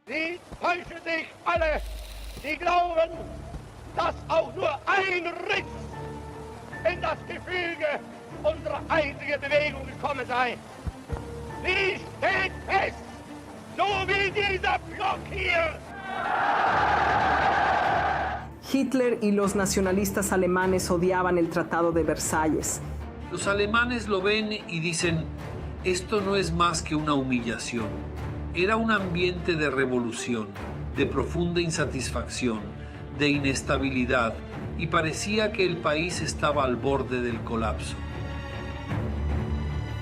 Sie täuschen sich alle, die glauben, dass auch nur ein Riss in das Gefüge unserer einzigen Bewegung gekommen sei. Sie steht fest, so wie dieser Block hier. Hitler y los nacionalistas alemanes odiaban el Tratado de Versalles. Los alemanes lo ven y dicen, esto no es más que una humillación. Era un ambiente de revolución, de profunda insatisfacción, de inestabilidad, y parecía que el país estaba al borde del colapso.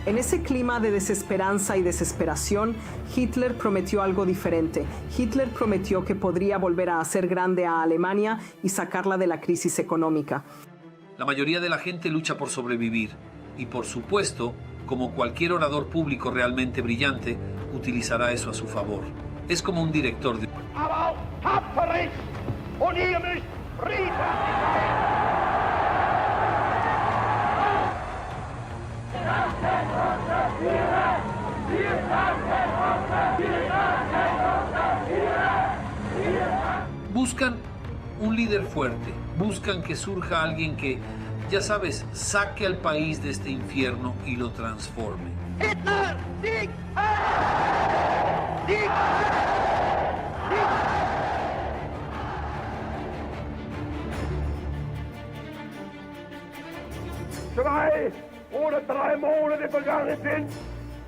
En ese clima de desesperanza y desesperación, Hitler prometió algo diferente. Hitler prometió que podría volver a hacer grande a Alemania y sacarla de la crisis económica. La mayoría de la gente lucha por sobrevivir y, por supuesto, como cualquier orador público realmente brillante, utilizará eso a su favor. Es como un director de... Buscan un líder fuerte, buscan que surja alguien que, ya sabes, saque al país de este infierno y lo transforme. Hitler, Sieg! Sieg! Sieg! 2 oder 3 Monate vergangen sind,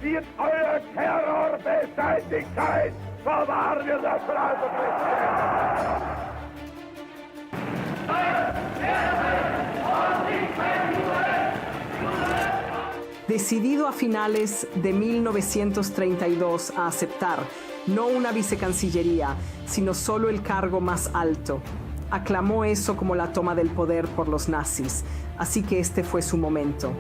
wird euer Terror beseitigt sein. Verwahren wir das von Decidido a finales de 1932 a aceptar no una vicecancillería, sino solo el cargo más alto, aclamó eso como la toma del poder por los nazis. Así que este fue su momento.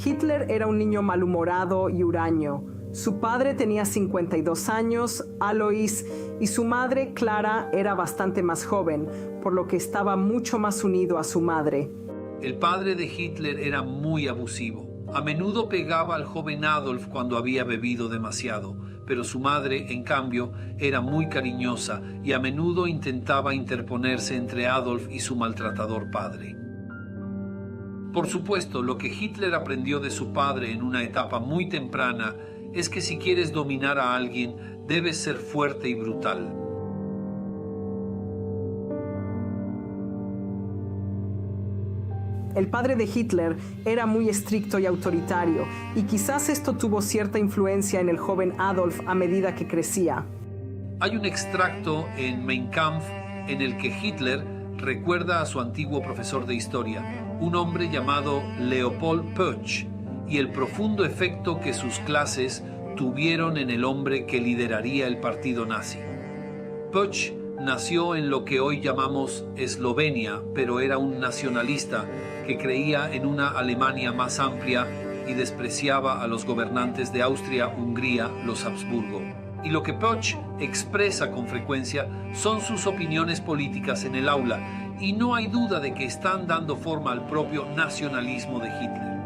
Hitler era un niño malhumorado y huraño. Su padre tenía 52 años, Alois, y su madre, Clara, era bastante más joven, por lo que estaba mucho más unido a su madre. El padre de Hitler era muy abusivo. A menudo pegaba al joven Adolf cuando había bebido demasiado, pero su madre, en cambio, era muy cariñosa y a menudo intentaba interponerse entre Adolf y su maltratador padre. Por supuesto, lo que Hitler aprendió de su padre en una etapa muy temprana es que si quieres dominar a alguien, debes ser fuerte y brutal. El padre de Hitler era muy estricto y autoritario, y quizás esto tuvo cierta influencia en el joven Adolf a medida que crecía. Hay un extracto en Mein Kampf en el que Hitler recuerda a su antiguo profesor de historia, un hombre llamado Leopold Pötsch, y el profundo efecto que sus clases tuvieron en el hombre que lideraría el partido nazi. Pötsch nació en lo que hoy llamamos Eslovenia, pero era un nacionalista que creía en una Alemania más amplia y despreciaba a los gobernantes de Austria-Hungría, los Habsburgo. Y lo que Pötsch expresa con frecuencia son sus opiniones políticas en el aula, y no hay duda de que están dando forma al propio nacionalismo de Hitler.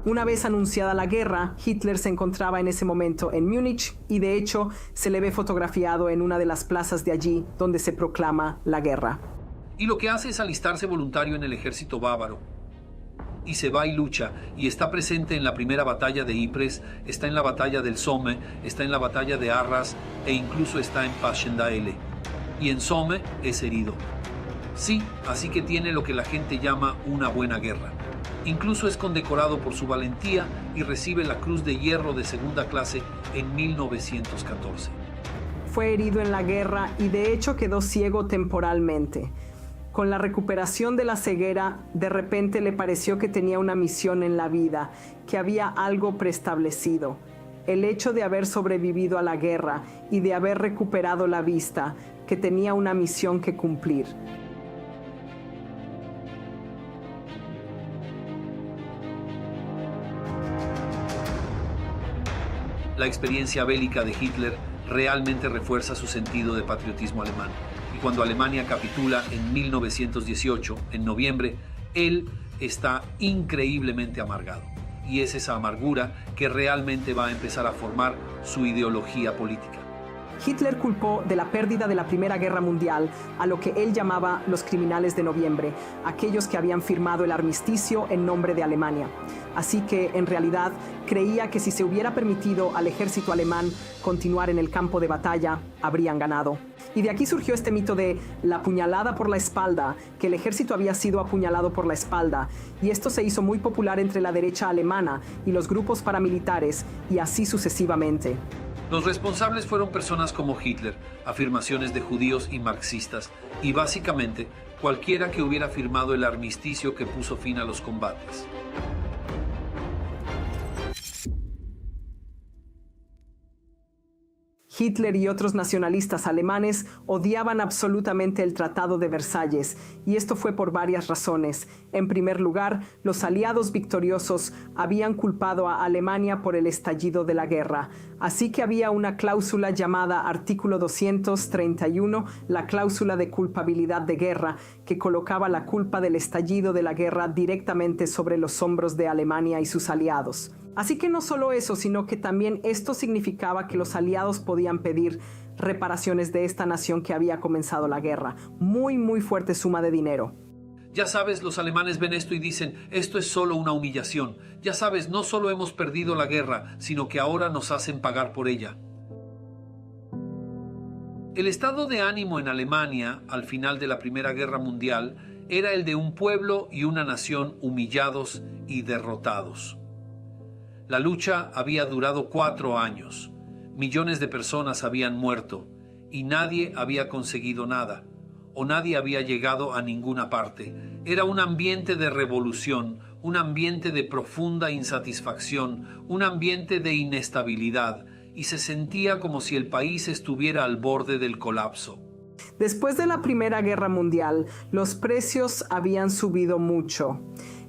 Una vez anunciada la guerra, Hitler se encontraba en ese momento en Múnich y de hecho se le ve fotografiado en una de las plazas de allí donde se proclama la guerra. Y lo que hace es alistarse voluntario en el ejército bávaro. y se va y lucha, y está presente en la primera batalla de Ypres, está en la batalla del Somme, está en la batalla de Arras e incluso está en Passchendaele. Y en Somme es herido. Sí, así que tiene lo que la gente llama una buena guerra. Incluso es condecorado por su valentía y recibe la Cruz de Hierro de segunda clase en 1914. Fue herido en la guerra y de hecho quedó ciego temporalmente. Con la recuperación de la ceguera, de repente le pareció que tenía una misión en la vida, que había algo preestablecido. El hecho de haber sobrevivido a la guerra y de haber recuperado la vista, que tenía una misión que cumplir. La experiencia bélica de Hitler realmente refuerza su sentido de patriotismo alemán. Y cuando Alemania capitula en 1918, en noviembre, él está increíblemente amargado. Y es esa amargura que realmente va a empezar a formar su ideología política. Hitler culpó de la pérdida de la Primera Guerra Mundial a lo que él llamaba los criminales de noviembre, aquellos que habían firmado el armisticio en nombre de Alemania. Así que, en realidad, creía que si se hubiera permitido al ejército alemán continuar en el campo de batalla, habrían ganado. Y de aquí surgió este mito de la puñalada por la espalda, que el ejército había sido apuñalado por la espalda, y esto se hizo muy popular entre la derecha alemana y los grupos paramilitares, y así sucesivamente. Los responsables fueron personas como Hitler, afirmaciones de judíos y marxistas, y básicamente cualquiera que hubiera firmado el armisticio que puso fin a los combates. Hitler y otros nacionalistas alemanes odiaban absolutamente el Tratado de Versalles, y esto fue por varias razones. En primer lugar, los aliados victoriosos habían culpado a Alemania por el estallido de la guerra, así que había una cláusula llamada Artículo 231, la cláusula de culpabilidad de guerra, que colocaba la culpa del estallido de la guerra directamente sobre los hombros de Alemania y sus aliados. Así que no solo eso, sino que también esto significaba que los aliados podían pedir reparaciones de esta nación que había comenzado la guerra. Muy fuerte suma de dinero. Ya sabes, los alemanes ven esto y dicen, esto es solo una humillación. Ya sabes, no solo hemos perdido la guerra, sino que ahora nos hacen pagar por ella. El estado de ánimo en Alemania, al final de la Primera Guerra Mundial, era el de un pueblo y una nación humillados y derrotados. La lucha había durado 4 años. Millones de personas habían muerto y nadie había conseguido nada, o nadie había llegado a ninguna parte. Era un ambiente de revolución, un ambiente de profunda insatisfacción, un ambiente de inestabilidad, y se sentía como si el país estuviera al borde del colapso. Después de la Primera Guerra Mundial, los precios habían subido mucho.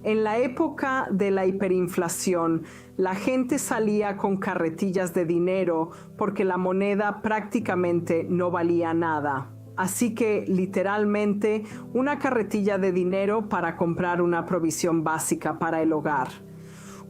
En la época de la hiperinflación, la gente salía con carretillas de dinero porque la moneda prácticamente no valía nada. Así que, literalmente, una carretilla de dinero para comprar una provisión básica para el hogar.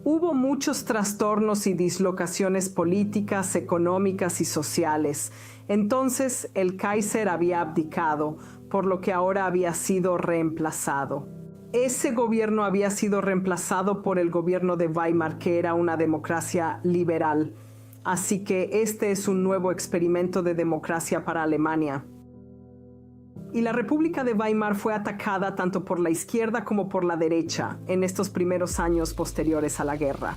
Hubo muchos trastornos y dislocaciones políticas, económicas y sociales. Entonces, el Kaiser había abdicado, por lo que ahora había sido reemplazado. Ese gobierno había sido reemplazado por el gobierno de Weimar, que era una democracia liberal. Así que este es un nuevo experimento de democracia para Alemania. Y la República de Weimar fue atacada tanto por la izquierda como por la derecha en estos primeros años posteriores a la guerra.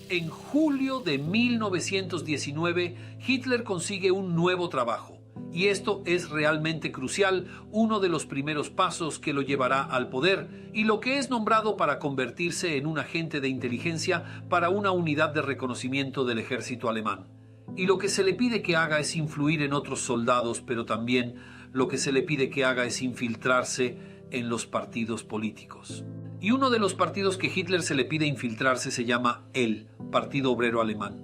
En julio de 1919, Hitler consigue un nuevo trabajo. Y esto es realmente crucial, uno de los primeros pasos que lo llevará al poder y lo que es nombrado para convertirse en un agente de inteligencia para una unidad de reconocimiento del ejército alemán. Y lo que se le pide que haga es influir en otros soldados, pero también lo que se le pide que haga es infiltrarse en los partidos políticos. Y uno de los partidos que Hitler se le pide infiltrarse se llama el Partido Obrero Alemán.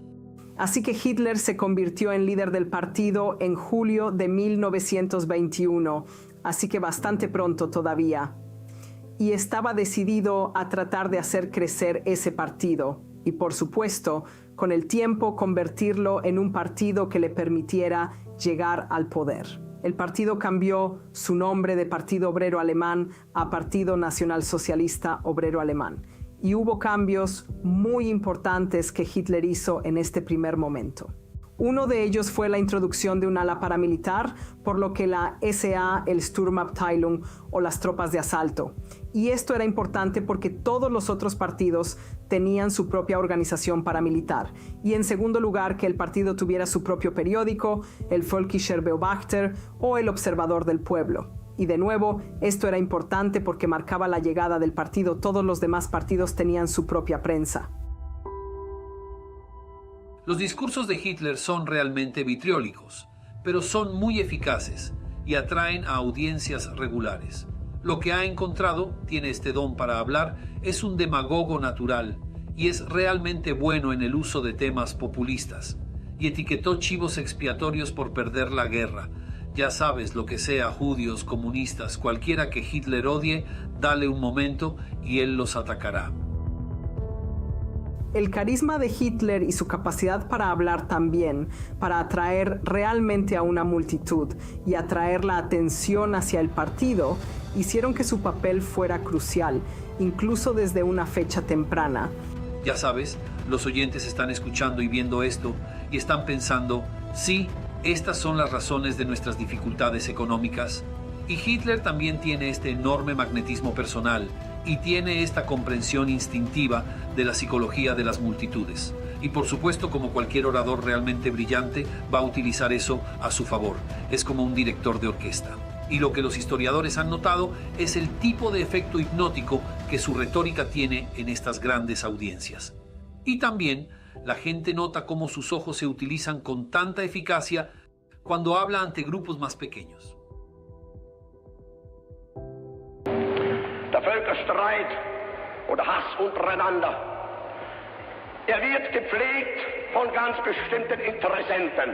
Así que Hitler se convirtió en líder del partido en julio de 1921, así que bastante pronto todavía. Y estaba decidido a tratar de hacer crecer ese partido y, por supuesto, con el tiempo convertirlo en un partido que le permitiera llegar al poder. El partido cambió su nombre de Partido Obrero Alemán a Partido Nacionalsocialista Obrero Alemán. Y hubo cambios muy importantes que Hitler hizo en este primer momento. Uno de ellos fue la introducción de un ala paramilitar, por lo que la SA, el Sturmabteilung o las tropas de asalto. Y esto era importante porque todos los otros partidos tenían su propia organización paramilitar. Y en segundo lugar, que el partido tuviera su propio periódico, el Völkischer Beobachter o el Observador del Pueblo. Y de nuevo, esto era importante porque marcaba la llegada del partido. Todos los demás partidos tenían su propia prensa. Los discursos de Hitler son realmente vitriólicos, pero son muy eficaces y atraen a audiencias regulares. Lo que ha encontrado, tiene este don para hablar, es un demagogo natural y es realmente bueno en el uso de temas populistas. Y etiquetó chivos expiatorios por perder la guerra. Ya sabes, lo que sea, judíos, comunistas, cualquiera que Hitler odie, dale un momento y él los atacará. El carisma de Hitler y su capacidad para hablar también, para atraer realmente a una multitud y atraer la atención hacia el partido, hicieron que su papel fuera crucial, incluso desde una fecha temprana. Ya sabes, los oyentes están escuchando y viendo esto y están pensando, sí, estas son las razones de nuestras dificultades económicas. Y Hitler también tiene este enorme magnetismo personal y tiene esta comprensión instintiva de la psicología de las multitudes. Y por supuesto, como cualquier orador realmente brillante, va a utilizar eso a su favor. Es como un director de orquesta. Y lo que los historiadores han notado es el tipo de efecto hipnótico que su retórica tiene en estas grandes audiencias. Y también la gente nota cómo sus ojos se utilizan con tanta eficacia cuando habla ante grupos más pequeños. Der Völkerstreit oder Hass untereinander, wird gepflegt von ganz bestimmten Interessenten.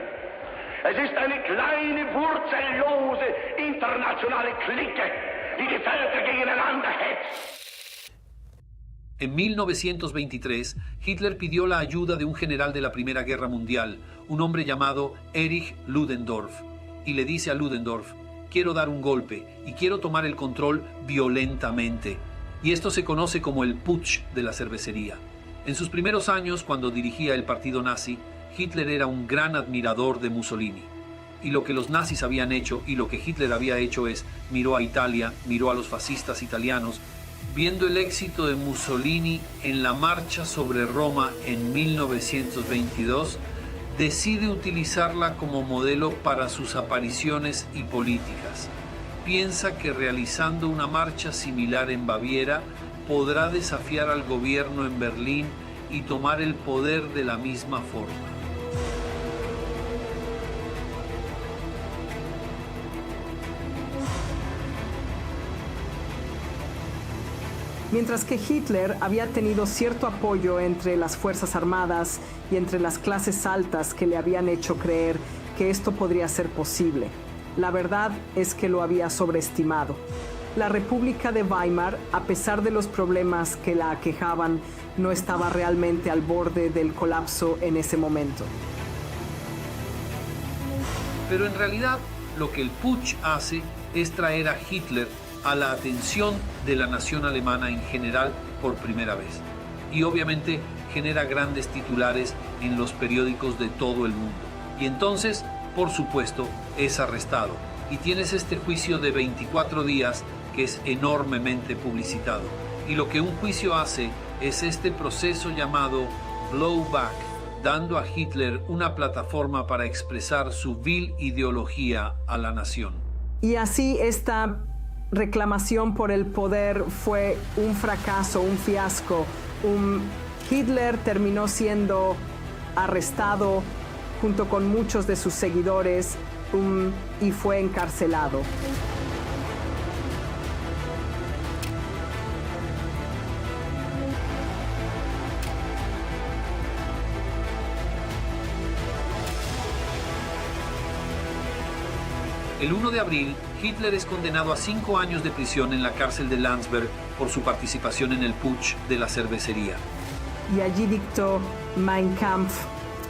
Es ist eine kleine, wurzellose, internationale Clique, die die Völker gegeneinander hetzt. En 1923, Hitler pidió la ayuda de un general de la Primera Guerra Mundial, un hombre llamado Erich Ludendorff, y le dice a Ludendorff: quiero dar un golpe y quiero tomar el control violentamente. Y esto se conoce como el putsch de la cervecería. En sus primeros años, cuando dirigía el partido nazi, Hitler era un gran admirador de Mussolini. Y lo que los nazis habían hecho y lo que Hitler había hecho es, miró a Italia, miró a los fascistas italianos, viendo el éxito de Mussolini en la marcha sobre Roma en 1922, decide utilizarla como modelo para sus apariciones y políticas. Piensa que realizando una marcha similar en Baviera podrá desafiar al gobierno en Berlín y tomar el poder de la misma forma. Mientras que Hitler había tenido cierto apoyo entre las Fuerzas Armadas y entre las clases altas que le habían hecho creer que esto podría ser posible, la verdad es que lo había sobreestimado. La República de Weimar, a pesar de los problemas que la aquejaban, no estaba realmente al borde del colapso en ese momento. Pero en realidad, lo que el putsch hace es traer a Hitler a la atención de la nación alemana en general por primera vez. Y obviamente genera grandes titulares en los periódicos de todo el mundo. Y entonces, por supuesto, es arrestado. Y tienes este juicio de 24 días que es enormemente publicitado. Y lo que un juicio hace es este proceso llamado blowback, dando a Hitler una plataforma para expresar su vil ideología a la nación. Y así esta reclamación por el poder fue un fracaso, un fiasco. Hitler terminó siendo arrestado junto con muchos de sus seguidores y fue encarcelado. El 1 de abril, Hitler es condenado a 5 años de prisión en la cárcel de Landsberg por su participación en el putsch de la cervecería. Y allí dictó Mein Kampf,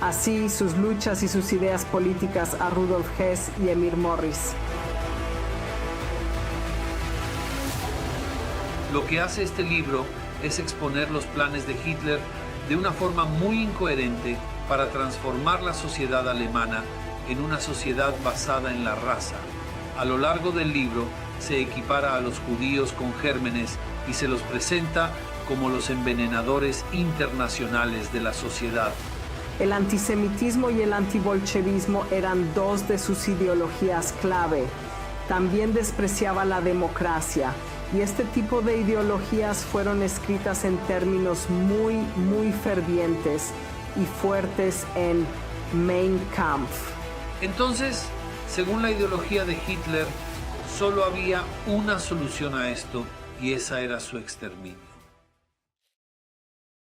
Así, sus luchas y sus ideas políticas a Rudolf Hess y Emir Morris. Lo que hace este libro es exponer los planes de Hitler de una forma muy incoherente para transformar la sociedad alemana en una sociedad basada en la raza. A lo largo del libro se equipara a los judíos con gérmenes y se los presenta como los envenenadores internacionales de la sociedad. El antisemitismo y el antibolchevismo eran dos de sus ideologías clave. También despreciaba la democracia, y este tipo de ideologías fueron escritas en términos muy fervientes y fuertes en Mein Kampf. Entonces, Según la ideología de Hitler, solo había una solución a esto, y esa era su exterminio.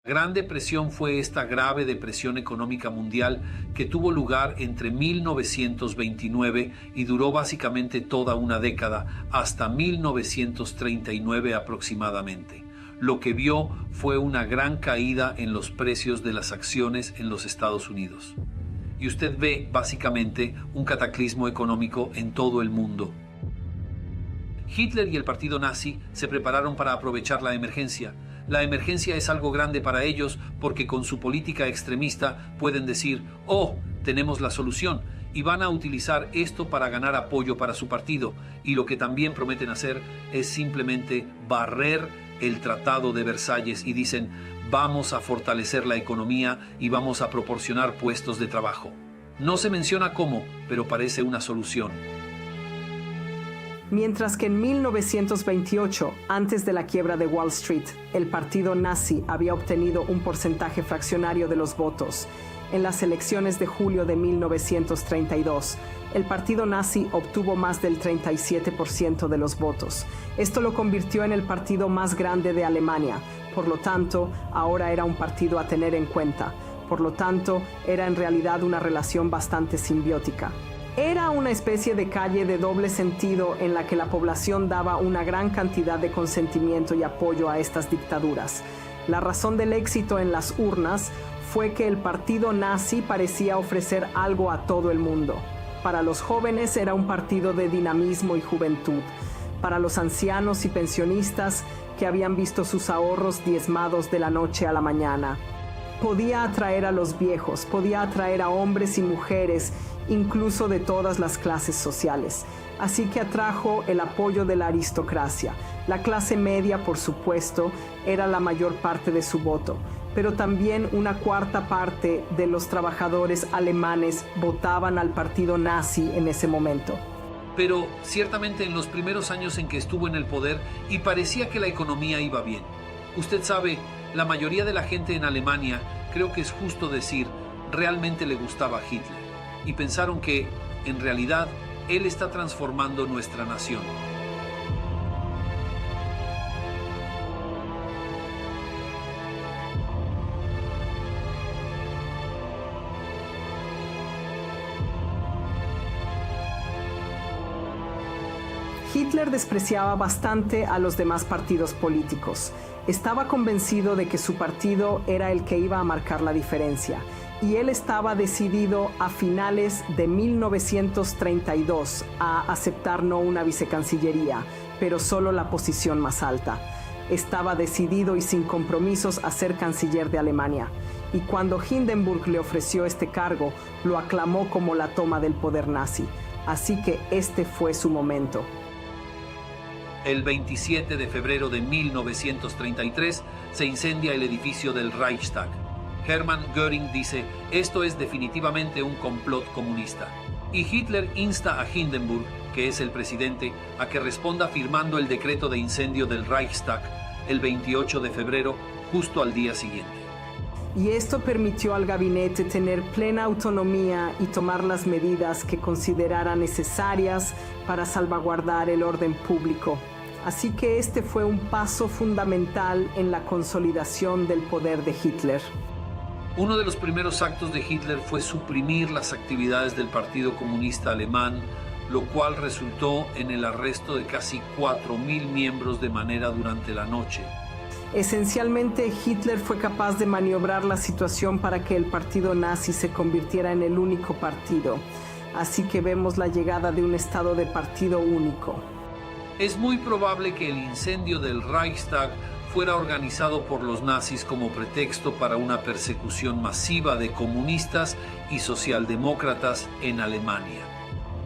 La Gran Depresión fue esta grave depresión económica mundial que tuvo lugar entre 1929 y duró básicamente toda una década, hasta 1939 aproximadamente. Lo que vio fue una gran caída en los precios de las acciones en los Estados Unidos. Y usted ve básicamente un cataclismo económico en todo el mundo. Hitler y el partido nazi se prepararon para aprovechar la emergencia. La emergencia es algo grande para ellos porque con su política extremista pueden decir, oh, tenemos la solución, y van a utilizar esto para ganar apoyo para su partido. Y lo que también prometen hacer es simplemente barrer el Tratado de Versalles y dicen, vamos a fortalecer la economía y vamos a proporcionar puestos de trabajo. No se menciona cómo, pero parece una solución. Mientras que en 1928, antes de la quiebra de Wall Street, el partido nazi había obtenido un porcentaje fraccionario de los votos. En las elecciones de julio de 1932, el partido nazi obtuvo más del 37% de los votos. Esto lo convirtió en el partido más grande de Alemania. Por lo tanto, ahora era un partido a tener en cuenta. Por lo tanto, era en realidad una relación bastante simbiótica. Era una especie de calle de doble sentido en la que la población daba una gran cantidad de consentimiento y apoyo a estas dictaduras. La razón del éxito en las urnas fue que el partido nazi parecía ofrecer algo a todo el mundo. Para los jóvenes era un partido de dinamismo y juventud. Para los ancianos y pensionistas que habían visto sus ahorros diezmados de la noche a la mañana. Podía atraer a los viejos, podía atraer a hombres y mujeres, incluso de todas las clases sociales. Así que atrajo el apoyo de la aristocracia. La clase media, por supuesto, era la mayor parte de su voto, pero también una cuarta parte de los trabajadores alemanes votaban al partido nazi en ese momento. Pero ciertamente en los primeros años en que estuvo en el poder y parecía que la economía iba bien. Usted sabe, la mayoría de la gente en Alemania, creo que es justo decir, realmente le gustaba Hitler. Y pensaron que, en realidad, él está transformando nuestra nación. Hitler despreciaba bastante a los demás partidos políticos. Estaba convencido de que su partido era el que iba a marcar la diferencia, y él estaba decidido a finales de 1932 a aceptar no una vicecancillería, pero solo la posición más alta. Estaba decidido y sin compromisos a ser canciller de Alemania, y cuando Hindenburg le ofreció este cargo, lo aclamó como la toma del poder nazi. Así que este fue su momento. El 27 de febrero de 1933 se incendia el edificio del Reichstag. Hermann Göring dice, esto es definitivamente un complot comunista. Y Hitler insta a Hindenburg, que es el presidente, a que responda firmando el decreto de incendio del Reichstag el 28 de febrero, justo al día siguiente. Y esto permitió al gabinete tener plena autonomía y tomar las medidas que considerara necesarias para salvaguardar el orden público. Así que este fue un paso fundamental en la consolidación del poder de Hitler. Uno de los primeros actos de Hitler fue suprimir las actividades del Partido Comunista Alemán, lo cual resultó en el arresto de casi 4.000 miembros de manera durante la noche. Esencialmente, Hitler fue capaz de maniobrar la situación para que el partido nazi se convirtiera en el único partido. Así que vemos la llegada de un estado de partido único. Es muy probable que el incendio del Reichstag fuera organizado por los nazis como pretexto para una persecución masiva de comunistas y socialdemócratas en Alemania.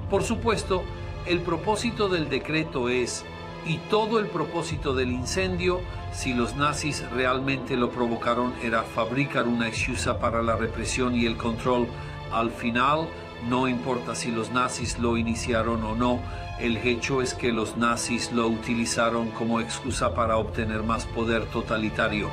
Por supuesto, el propósito del decreto es, y todo el propósito del incendio, si los nazis realmente lo provocaron, era fabricar una excusa para la represión y el control. Al final, no importa si los nazis lo iniciaron o no, el hecho es que los nazis lo utilizaron como excusa para obtener más poder totalitario.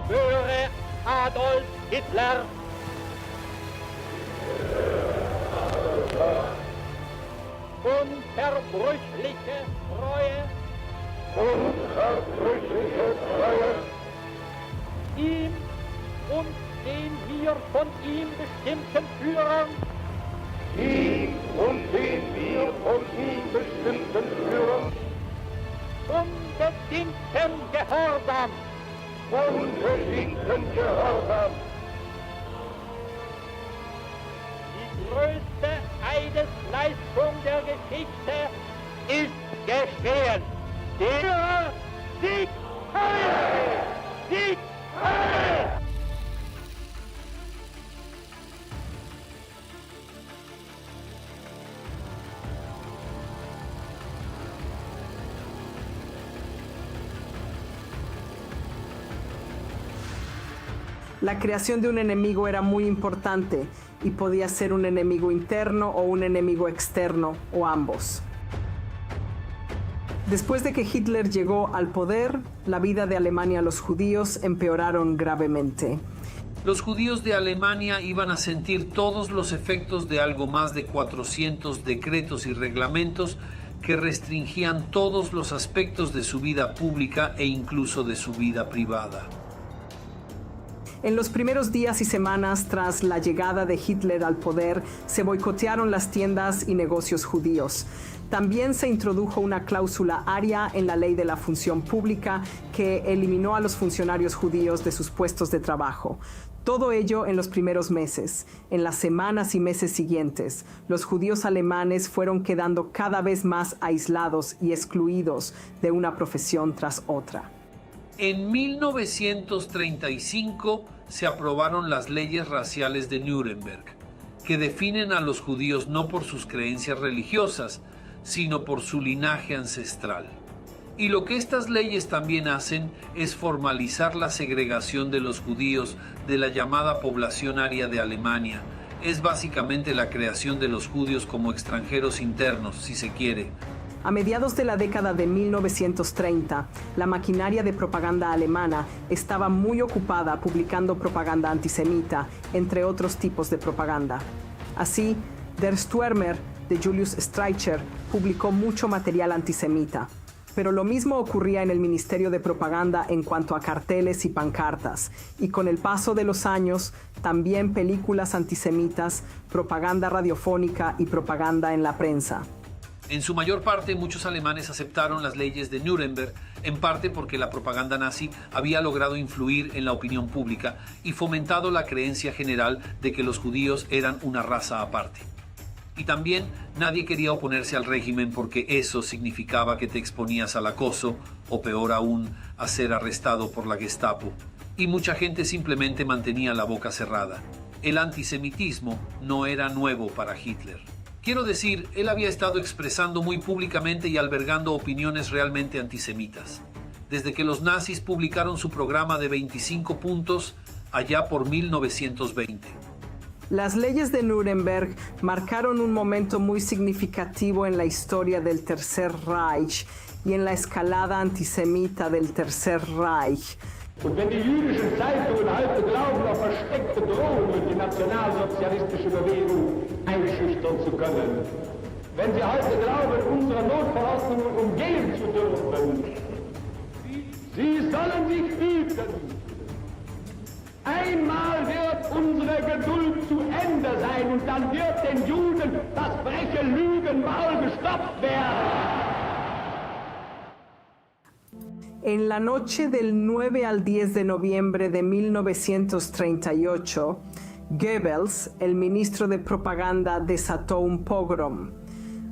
Höre Adolf Hitler! Unverbrüchliche Treue! Unverbrüchliche Treue! Ihm und den wir von ihm bestimmten Führern! Ihm und den wir von ihm bestimmten Führern! Unbedingten Gehorsam! Unbedingten Gehorsam! Die größte Eidesleistung der Geschichte ist geschehen. Der Sieg Heil! Sieg Heil! La creación de un enemigo era muy importante y podía ser un enemigo interno o un enemigo externo o ambos. Después de que Hitler llegó al poder, la vida de Alemania a los judíos empeoraron gravemente. Los judíos de Alemania iban a sentir todos los efectos de algo más de 400 decretos y reglamentos que restringían todos los aspectos de su vida pública e incluso de su vida privada. En los primeros días y semanas tras la llegada de Hitler al poder, se boicotearon las tiendas y negocios judíos. También se introdujo una cláusula aria en la ley de la función pública que eliminó a los funcionarios judíos de sus puestos de trabajo. Todo ello en los primeros meses. En las semanas y meses siguientes, los judíos alemanes fueron quedando cada vez más aislados y excluidos de una profesión tras otra. En 1935 se aprobaron las leyes raciales de Nuremberg, que definen a los judíos no por sus creencias religiosas, sino por su linaje ancestral. Y lo que estas leyes también hacen es formalizar la segregación de los judíos de la llamada población aria de Alemania. Es básicamente la creación de los judíos como extranjeros internos, si se quiere. A mediados de la década de 1930, la maquinaria de propaganda alemana estaba muy ocupada publicando propaganda antisemita, entre otros tipos de propaganda. Así, Der Stürmer de Julius Streicher publicó mucho material antisemita. Pero lo mismo ocurría en el Ministerio de Propaganda en cuanto a carteles y pancartas, y con el paso de los años, también películas antisemitas, propaganda radiofónica y propaganda en la prensa. En su mayor parte, muchos alemanes aceptaron las leyes de Nuremberg, en parte porque la propaganda nazi había logrado influir en la opinión pública y fomentado la creencia general de que los judíos eran una raza aparte. Y también nadie quería oponerse al régimen porque eso significaba que te exponías al acoso o, peor aún, a ser arrestado por la Gestapo. Y mucha gente simplemente mantenía la boca cerrada. El antisemitismo no era nuevo para Hitler. Quiero decir, él había estado expresando muy públicamente y albergando opiniones realmente antisemitas. Desde que los nazis publicaron su programa de 25 puntos allá por 1920. Las leyes de Nuremberg marcaron un momento muy significativo en la historia del Tercer Reich y en la escalada antisemita del Tercer Reich. Und wenn die jüdischen Zeitungen heute glauben, auf versteckte Drohungen durch die nationalsozialistische Bewegung einschüchtern zu können, wenn sie heute glauben, unsere Notverordnungen umgehen zu dürfen, sie sollen sich hüten. Einmal wird unsere Geduld zu Ende sein und dann wird den Juden das freche Lügenmaul gestopft werden. En la noche del 9 al 10 de noviembre de 1938, Goebbels, el ministro de propaganda, desató un pogrom.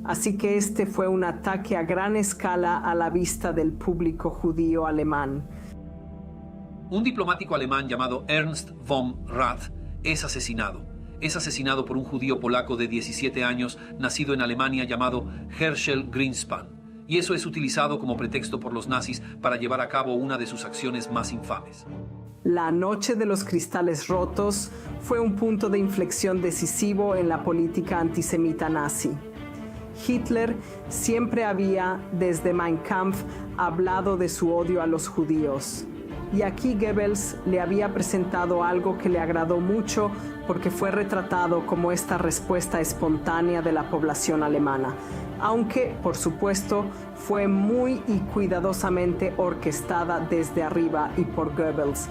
Así que este fue un ataque a gran escala a la vista del público judío alemán. Un diplomático alemán llamado Ernst von Rath es asesinado. Es asesinado por un judío polaco de 17 años, nacido en Alemania, llamado Herschel Greenspan. Y eso es utilizado como pretexto por los nazis para llevar a cabo una de sus acciones más infames. La Noche de los Cristales Rotos fue un punto de inflexión decisivo en la política antisemita nazi. Hitler siempre había, desde Mein Kampf, hablado de su odio a los judíos. Y aquí Goebbels le había presentado algo que le agradó mucho porque fue retratado como esta respuesta espontánea de la población alemana, aunque, por supuesto, fue muy y cuidadosamente orquestada desde arriba y por Goebbels.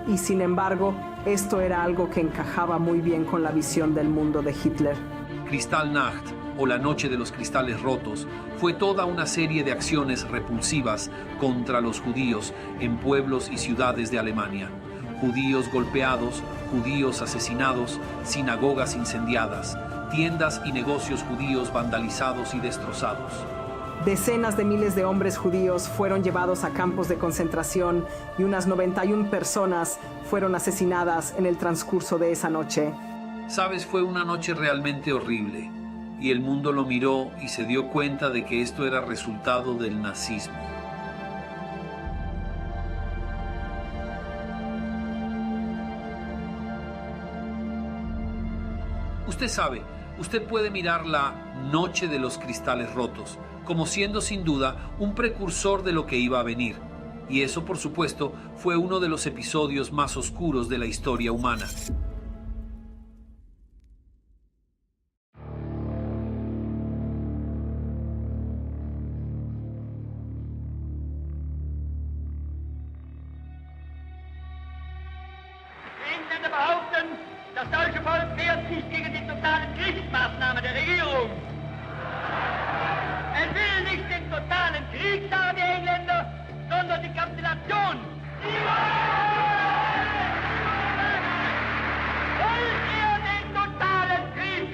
Y sin embargo, esto era algo que encajaba muy bien con la visión del mundo de Hitler. Kristallnacht, o la Noche de los Cristales Rotos, fue toda una serie de acciones repulsivas contra los judíos en pueblos y ciudades de Alemania. Judíos golpeados, judíos asesinados, sinagogas incendiadas, tiendas y negocios judíos vandalizados y destrozados. Decenas de miles de hombres judíos fueron llevados a campos de concentración y unas 91 personas fueron asesinadas en el transcurso de esa noche. Sabes, fue una noche realmente horrible. Y el mundo lo miró y se dio cuenta de que esto era resultado del nazismo. Usted sabe, usted puede mirar la Noche de los Cristales Rotos como siendo sin duda un precursor de lo que iba a venir. Y eso, por supuesto, fue uno de los episodios más oscuros de la historia humana. Das deutsche Volk wehrt sich gegen die totalen Kriegsmaßnahmen der Regierung. Es will nicht den totalen Krieg, sagen die Engländer, sondern die Kapitulation. Wollt ihr den totalen Krieg?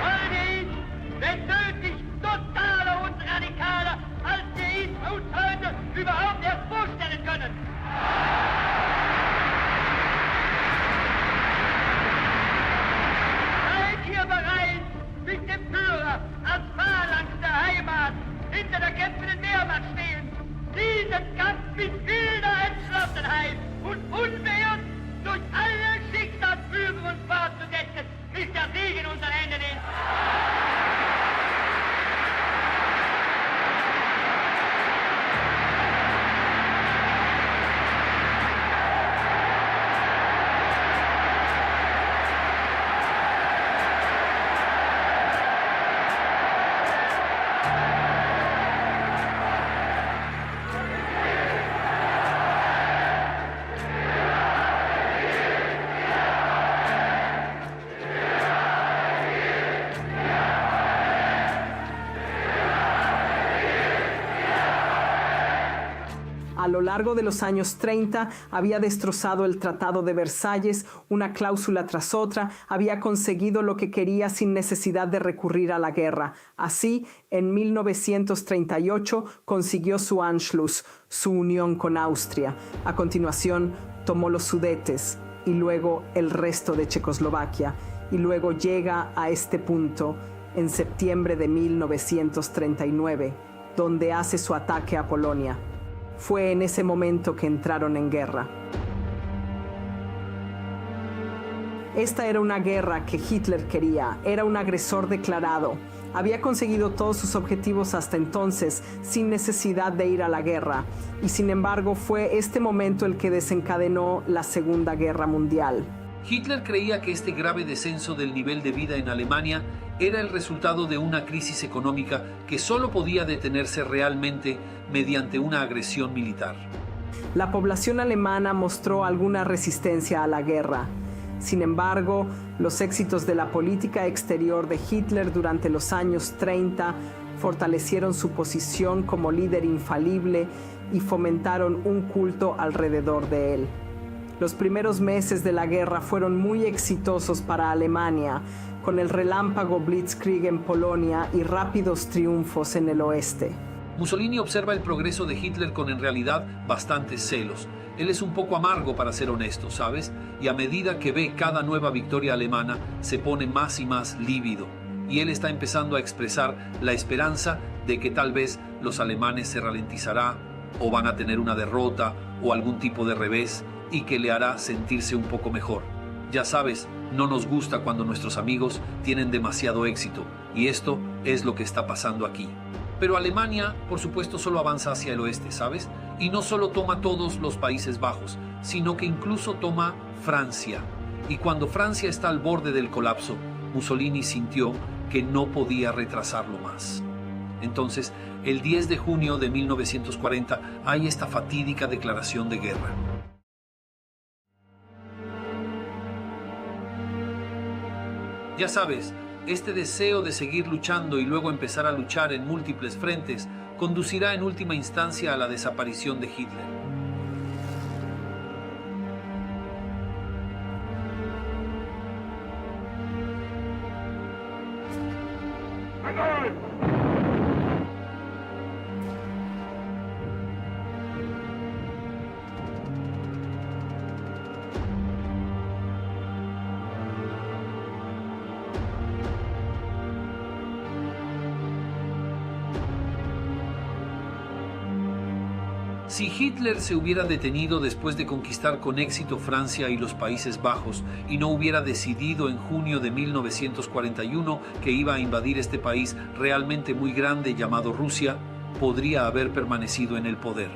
Wollen wir ihn, wenn nötig, totaler und radikaler, als wir ihn uns heute überhaupt erst vorstellen können. Seid ihr bereit, mit dem Führer als Phalanx der Heimat hinter der kämpfenden Wehrmacht stehen, diesen Kampf mit wilder Entschlossenheit und unbeirrt durch alle Schicksalsführungen fortzusetzen, bis der Sieg in unseren Händen ist? A lo largo de los años 30 había destrozado el Tratado de Versalles, una cláusula tras otra, había conseguido lo que quería sin necesidad de recurrir a la guerra. Así, en 1938 consiguió su Anschluss, su unión con Austria. A continuación, tomó los Sudetes y luego el resto de Checoslovaquia. Y luego llega a este punto en septiembre de 1939, donde hace su ataque a Polonia. Fue en ese momento que entraron en guerra. Esta era una guerra que Hitler quería, era un agresor declarado. Había conseguido todos sus objetivos hasta entonces sin necesidad de ir a la guerra, y sin embargo fue este momento el que desencadenó la Segunda Guerra Mundial. Hitler creía que este grave descenso del nivel de vida en Alemania era el resultado de una crisis económica que solo podía detenerse realmente mediante una agresión militar. La población alemana mostró alguna resistencia a la guerra. Sin embargo, los éxitos de la política exterior de Hitler durante los años 30 fortalecieron su posición como líder infalible y fomentaron un culto alrededor de él. Los primeros meses de la guerra fueron muy exitosos para Alemania, con el relámpago Blitzkrieg en Polonia y rápidos triunfos en el oeste. Mussolini observa el progreso de Hitler con en realidad bastantes celos. Él es un poco amargo, para ser honesto, ¿sabes? Y a medida que ve cada nueva victoria alemana, se pone más y más lívido. Y él está empezando a expresar la esperanza de que tal vez los alemanes se ralentizará, o van a tener una derrota, o algún tipo de revés, y que le hará sentirse un poco mejor. Ya sabes, no nos gusta cuando nuestros amigos tienen demasiado éxito, y esto es lo que está pasando aquí. Pero Alemania, por supuesto, solo avanza hacia el oeste, ¿sabes? Y no solo toma todos los Países Bajos, sino que incluso toma Francia. Y cuando Francia está al borde del colapso, Mussolini sintió que no podía retrasarlo más. Entonces, el 10 de junio de 1940 hay esta fatídica declaración de guerra. Ya sabes, este deseo de seguir luchando y luego empezar a luchar en múltiples frentes conducirá en última instancia a la desaparición de Hitler. Si Hitler se hubiera detenido después de conquistar con éxito Francia y los Países Bajos y no hubiera decidido en junio de 1941 que iba a invadir este país realmente muy grande llamado Rusia, podría haber permanecido en el poder.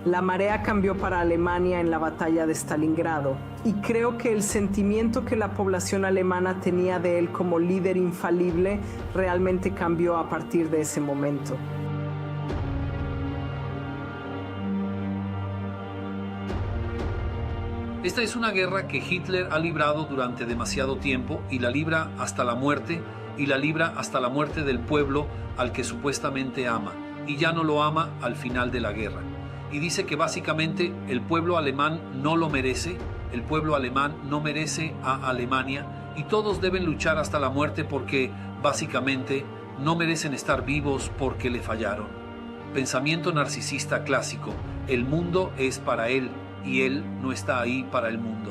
La marea cambió para Alemania en la batalla de Stalingrado, y creo que el sentimiento que la población alemana tenía de él como líder infalible realmente cambió a partir de ese momento. Esta es una guerra que Hitler ha librado durante demasiado tiempo y la libra hasta la muerte, y la libra hasta la muerte del pueblo al que supuestamente ama, y ya no lo ama al final de la guerra. Y dice que básicamente el pueblo alemán no lo merece, el pueblo alemán no merece a Alemania, y todos deben luchar hasta la muerte porque básicamente no merecen estar vivos porque le fallaron. Pensamiento narcisista clásico: el mundo es para él y él no está ahí para el mundo.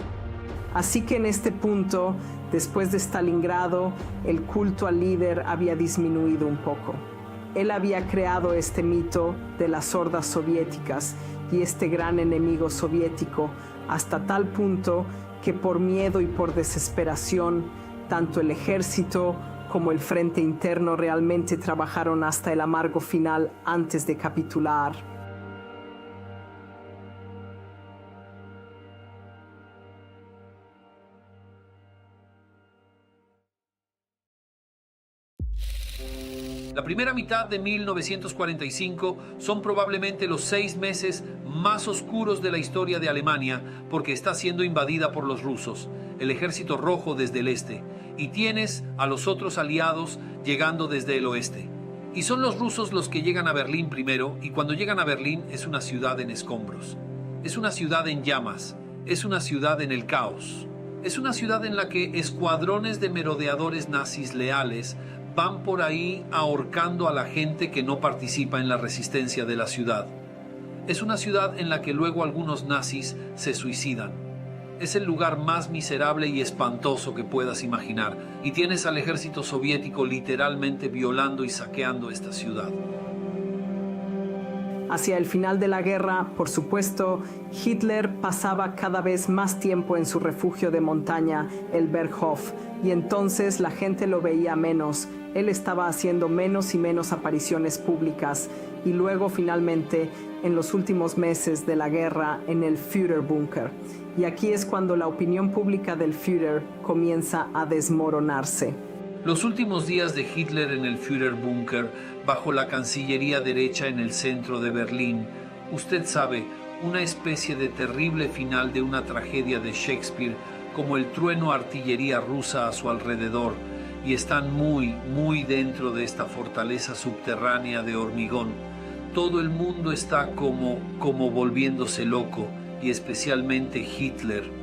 Así que en este punto, después de Stalingrado, el culto al líder había disminuido un poco. Él había creado este mito de las hordas soviéticas y este gran enemigo soviético hasta tal punto que por miedo y por desesperación, tanto el ejército como el frente interno realmente trabajaron hasta el amargo final antes de capitular. La primera mitad de 1945 son probablemente los 6 meses más oscuros de la historia de Alemania porque está siendo invadida por los rusos, el ejército rojo desde el este, y tienes a los otros aliados llegando desde el oeste. Y son los rusos los que llegan a Berlín primero, y cuando llegan a Berlín es una ciudad en escombros, es una ciudad en llamas, es una ciudad en el caos, es una ciudad en la que escuadrones de merodeadores nazis leales van por ahí ahorcando a la gente que no participa en la resistencia de la ciudad. Es una ciudad en la que luego algunos nazis se suicidan. Es el lugar más miserable y espantoso que puedas imaginar, y tienes al ejército soviético literalmente violando y saqueando esta ciudad. Hacia el final de la guerra, por supuesto, Hitler pasaba cada vez más tiempo en su refugio de montaña, el Berghof, y entonces la gente lo veía menos. Él estaba haciendo menos y menos apariciones públicas, y luego finalmente, en los últimos meses de la guerra, en el Führerbunker. Y aquí es cuando la opinión pública del Führer comienza a desmoronarse. Los últimos días de Hitler en el Führerbunker, bajo la Cancillería derecha en el centro de Berlín, usted sabe, una especie de terrible final de una tragedia de Shakespeare, como el trueno artillería rusa a su alrededor, y están muy dentro de esta fortaleza subterránea de hormigón. Todo el mundo está como volviéndose loco, y especialmente Hitler.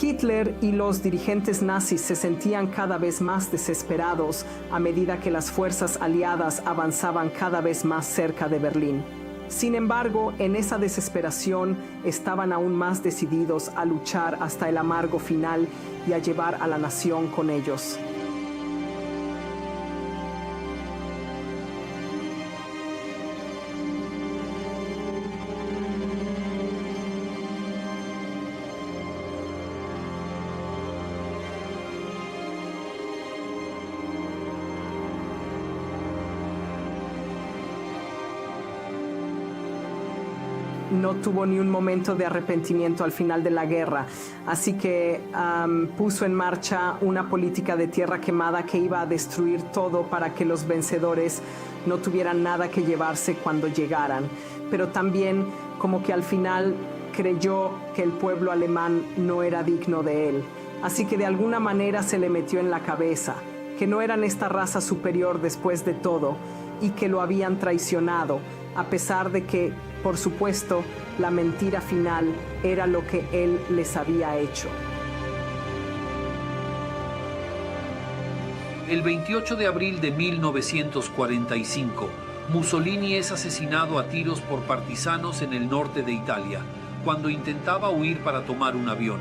Hitler y los dirigentes nazis se sentían cada vez más desesperados a medida que las fuerzas aliadas avanzaban cada vez más cerca de Berlín. Sin embargo, en esa desesperación estaban aún más decididos a luchar hasta el amargo final y a llevar a la nación con ellos. No tuvo ni un momento de arrepentimiento al final de la guerra, así que puso en marcha una política de tierra quemada que iba a destruir todo para que los vencedores no tuvieran nada que llevarse cuando llegaran. Pero también como que al final creyó que el pueblo alemán no era digno de él. Así que de alguna manera se le metió en la cabeza que no eran esta raza superior después de todo y que lo habían traicionado, a pesar de que, por supuesto, la mentira final era lo que él les había hecho. El 28 de abril de 1945, Mussolini es asesinado a tiros por partisanos en el norte de Italia, cuando intentaba huir para tomar un avión.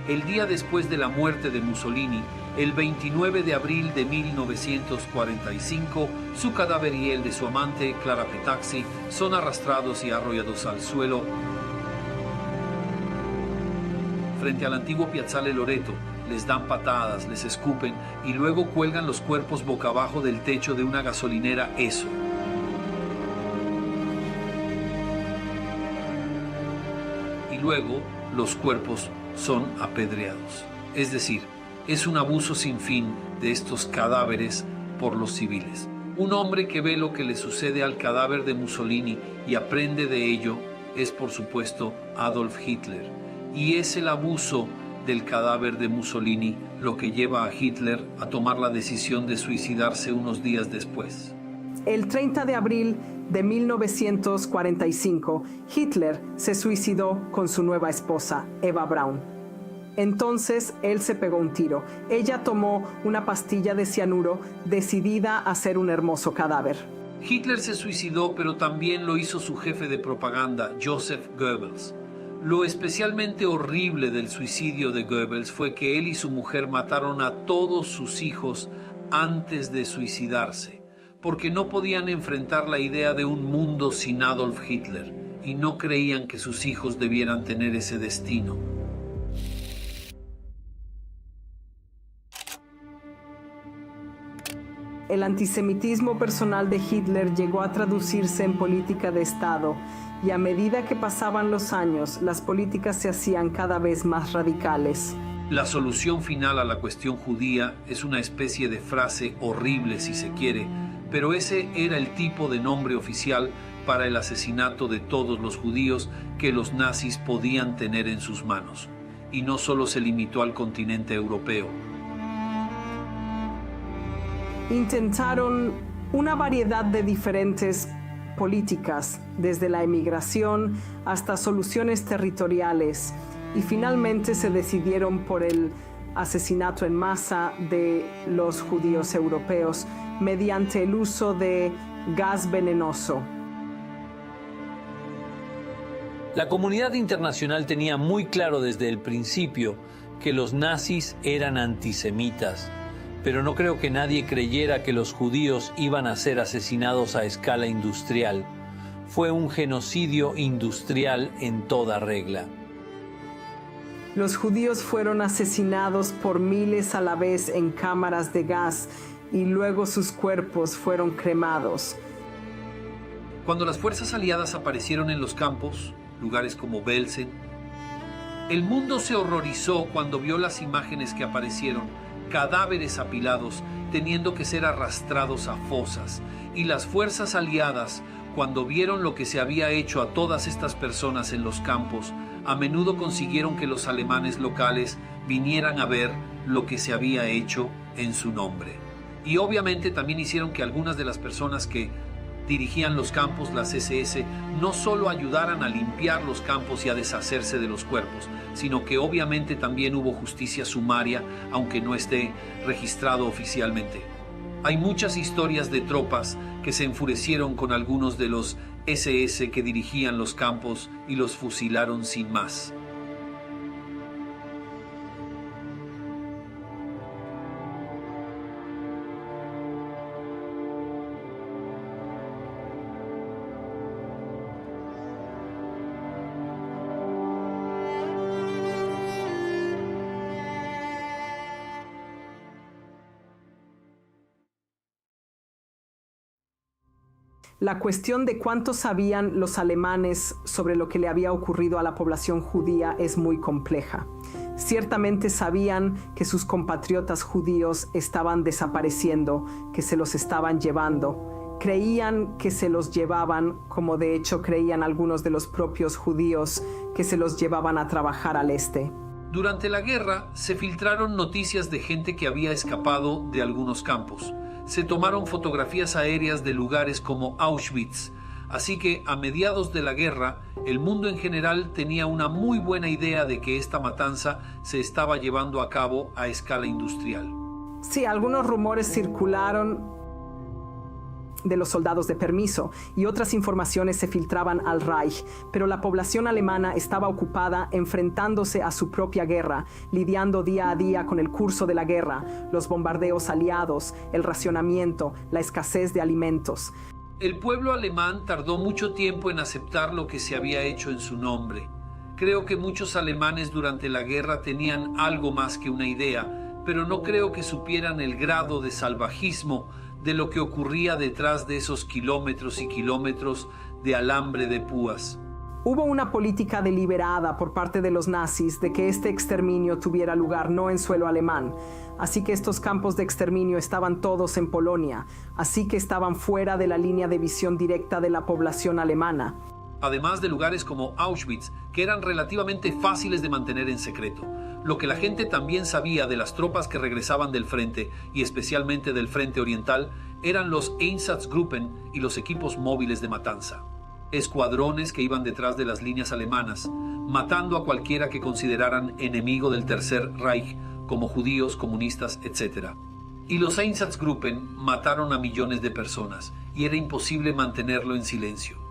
El día después de la muerte de Mussolini, el 29 de abril de 1945, su cadáver y el de su amante, Clara Petacci, son arrastrados y arrollados al suelo frente al antiguo Piazzale Loreto. Les dan patadas, les escupen y luego cuelgan los cuerpos boca abajo del techo de una gasolinera Esso. Y luego los cuerpos son apedreados. Es decir, es un abuso sin fin de estos cadáveres por los civiles. Un hombre que ve lo que le sucede al cadáver de Mussolini y aprende de ello es, por supuesto, Adolf Hitler. Y es el abuso del cadáver de Mussolini lo que lleva a Hitler a tomar la decisión de suicidarse unos días después. El 30 de abril de 1945, Hitler se suicidó con su nueva esposa, Eva Braun. Entonces él se pegó un tiro. Ella tomó una pastilla de cianuro, decidida a hacer un hermoso cadáver. Hitler se suicidó, pero también lo hizo su jefe de propaganda, Joseph Goebbels. Lo especialmente horrible del suicidio de Goebbels fue que él y su mujer mataron a todos sus hijos antes de suicidarse, porque no podían enfrentar la idea de un mundo sin Adolf Hitler y no creían que sus hijos debieran tener ese destino. El antisemitismo personal de Hitler llegó a traducirse en política de Estado, y a medida que pasaban los años, las políticas se hacían cada vez más radicales. La solución final a la cuestión judía es una especie de frase horrible si se quiere, pero ese era el tipo de nombre oficial para el asesinato de todos los judíos que los nazis podían tener en sus manos. Y no solo se limitó al continente europeo. Intentaron una variedad de diferentes políticas, desde la emigración hasta soluciones territoriales, y finalmente se decidieron por el asesinato en masa de los judíos europeos mediante el uso de gas venenoso. La comunidad internacional tenía muy claro desde el principio que los nazis eran antisemitas, pero no creo que nadie creyera que los judíos iban a ser asesinados a escala industrial. fue un genocidio industrial en toda regla. Los judíos fueron asesinados por miles a la vez en cámaras de gas y luego sus cuerpos fueron cremados. Cuando las fuerzas aliadas aparecieron en los campos, lugares como Belsen, el mundo se horrorizó cuando vio las imágenes que aparecieron, cadáveres apilados, teniendo que ser arrastrados a fosas, y las fuerzas aliadas, cuando vieron lo que se había hecho a todas estas personas en los campos, a menudo consiguieron que los alemanes locales vinieran a ver lo que se había hecho en su nombre. Y obviamente también hicieron que algunas de las personas que dirigían los campos, las SS, no solo ayudaran a limpiar los campos y a deshacerse de los cuerpos, sino que obviamente también hubo justicia sumaria, aunque no esté registrado oficialmente. Hay muchas historias de tropas que se enfurecieron con algunos de los SS que dirigían los campos y los fusilaron sin más. La cuestión de cuánto sabían los alemanes sobre lo que le había ocurrido a la población judía es muy compleja. Ciertamente sabían que sus compatriotas judíos estaban desapareciendo, que se los estaban llevando. Creían que se los llevaban, como de hecho creían algunos de los propios judíos que se los llevaban a trabajar al este. Durante la guerra se filtraron noticias de gente que había escapado de algunos campos. Se tomaron fotografías aéreas de lugares como Auschwitz, así que a mediados de la guerra el mundo en general tenía una muy buena idea de que esta matanza se estaba llevando a cabo a escala industrial. Sí, algunos rumores circularon de los soldados de permiso y otras informaciones se filtraban al Reich, pero la población alemana estaba ocupada enfrentándose a su propia guerra, lidiando día a día con el curso de la guerra, los bombardeos aliados, el racionamiento, la escasez de alimentos. El pueblo alemán tardó mucho tiempo en aceptar lo que se había hecho en su nombre. Creo que muchos alemanes durante la guerra tenían algo más que una idea, pero no creo que supieran el grado de salvajismo de lo que ocurría detrás de esos kilómetros y kilómetros de alambre de púas. Hubo una política deliberada por parte de los nazis de que este exterminio tuviera lugar no en suelo alemán, así que estos campos de exterminio estaban todos en Polonia, así que estaban fuera de la línea de visión directa de la población alemana. Además de lugares como Auschwitz, que eran relativamente fáciles de mantener en secreto. Lo que la gente también sabía de las tropas que regresaban del frente, y especialmente del frente oriental, eran los Einsatzgruppen y los equipos móviles de matanza. Escuadrones que iban detrás de las líneas alemanas, matando a cualquiera que consideraran enemigo del Tercer Reich, como judíos, comunistas, etc. Y los Einsatzgruppen mataron a millones de personas, y era imposible mantenerlo en silencio.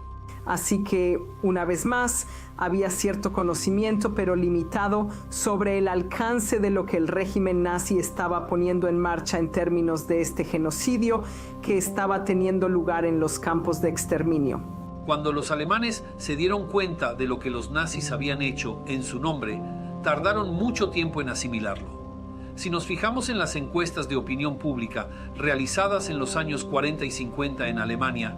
Así que, una vez más, había cierto conocimiento, pero limitado, sobre el alcance de lo que el régimen nazi estaba poniendo en marcha en términos de este genocidio que estaba teniendo lugar en los campos de exterminio. Cuando los alemanes se dieron cuenta de lo que los nazis habían hecho en su nombre, tardaron mucho tiempo en asimilarlo. Si nos fijamos en las encuestas de opinión pública realizadas en los años 40 y 50 en Alemania,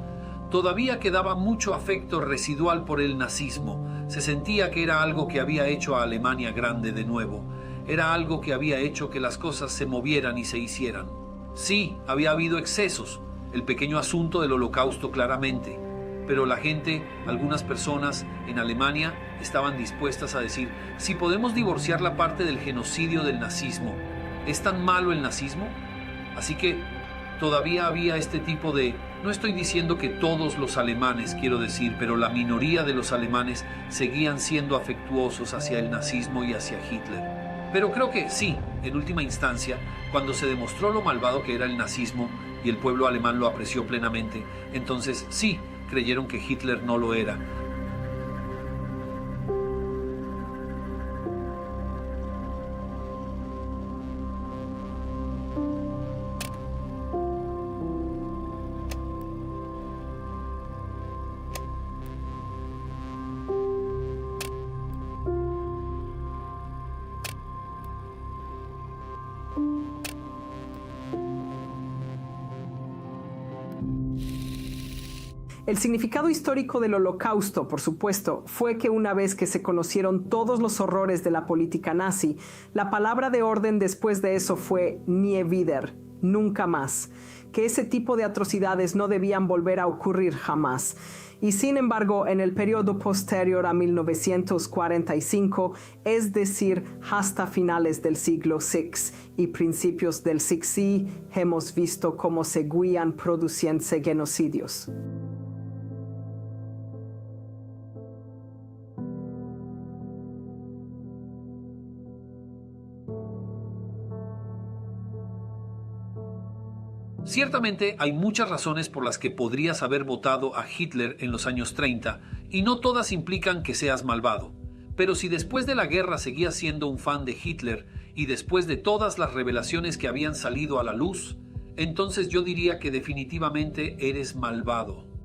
todavía quedaba mucho afecto residual por el nazismo. Se sentía que era algo que había hecho a Alemania grande de nuevo. Era algo que había hecho que las cosas se movieran y se hicieran. Sí, había habido excesos, el pequeño asunto del Holocausto claramente, pero la gente, algunas personas en Alemania, estaban dispuestas a decir: si podemos divorciar la parte del genocidio del nazismo, ¿es tan malo el nazismo? Así que todavía había este tipo de... No estoy diciendo que todos los alemanes, quiero decir, pero la minoría de los alemanes seguían siendo afectuosos hacia el nazismo y hacia Hitler. Pero creo que sí, en última instancia, cuando se demostró lo malvado que era el nazismo y el pueblo alemán lo apreció plenamente, entonces sí, creyeron que Hitler no lo era. El significado histórico del Holocausto, por supuesto, fue que una vez que se conocieron todos los horrores de la política nazi, la palabra de orden después de eso fue nie wieder, nunca más, que ese tipo de atrocidades no debían volver a ocurrir jamás. Y sin embargo, en el periodo posterior a 1945, es decir, hasta finales del siglo VI y principios del VI, hemos visto cómo seguían produciéndose genocidios. Ciertamente hay muchas razones por las que podrías haber votado a Hitler en los años 30 y no todas implican que seas malvado. Pero si después de la guerra seguías siendo un fan de Hitler y después de todas las revelaciones que habían salido a la luz, entonces yo diría que definitivamente eres malvado.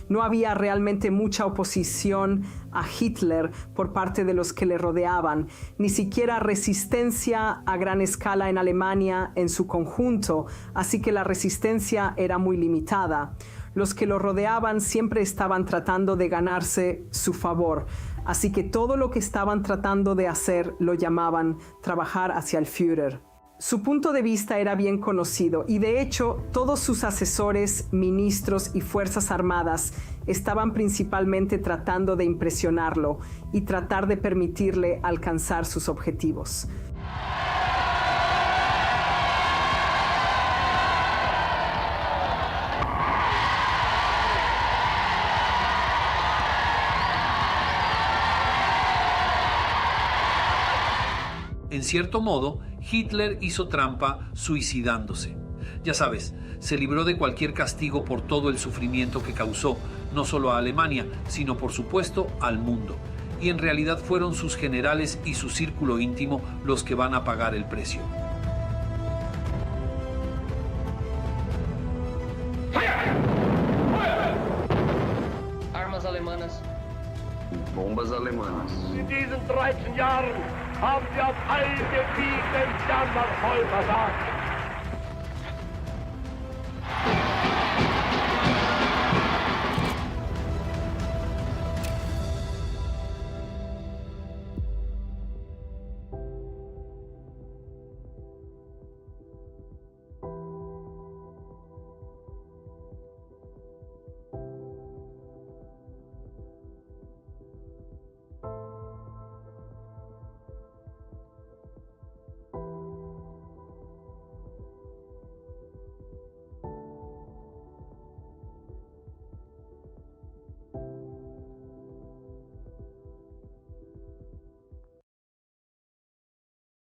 No había realmente mucha oposición a Hitler por parte de los que le rodeaban, ni siquiera resistencia a gran escala en Alemania en su conjunto, así que la resistencia era muy limitada. Los que lo rodeaban siempre estaban tratando de ganarse su favor, así que todo lo que estaban tratando de hacer lo llamaban trabajar hacia el Führer. Su punto de vista era bien conocido y de hecho todos sus asesores, ministros y fuerzas armadas estaban principalmente tratando de impresionarlo y tratar de permitirle alcanzar sus objetivos. En cierto modo, Hitler hizo trampa suicidándose. Ya sabes, se libró de cualquier castigo por todo el sufrimiento que causó, no solo a Alemania, sino por supuesto al mundo. Y en realidad fueron sus generales y su círculo íntimo los que van a pagar el precio. Armas alemanas. Bombas alemanas. In diesen 13 Jahren haben sie auf allen Gebieten jammervoll versagt.